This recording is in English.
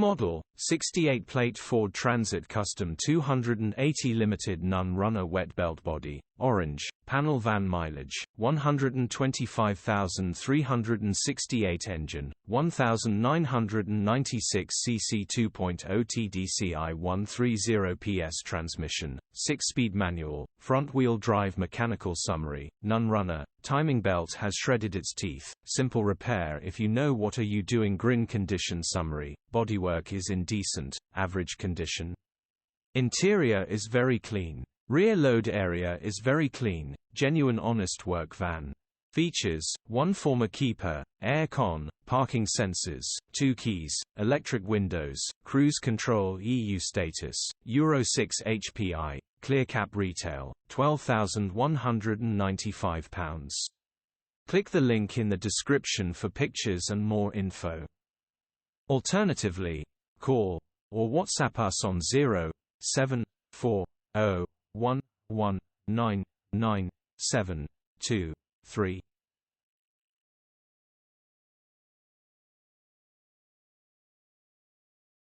model, 68-plate Ford Transit Custom 280 Limited non-runner wet belt body, orange, panel van mileage, 125,368 engine, 1,996 cc 2.0 TDCI 130 PS transmission, 6-speed manual, front-wheel drive mechanical summary, non-runner, timing belt has shredded its teeth, simple repair if you know what are you doing grin condition summary, bodywork is in decent, average condition. Interior is very clean. Rear load area is very clean, genuine honest work van. Features: 1 former keeper, air con, parking sensors, 2 keys, electric windows, cruise control EU status, Euro 6 HPI, clear cap retail, £12,195. Click the link in the description for pictures and more info. Alternatively, call or WhatsApp us on 07401199723.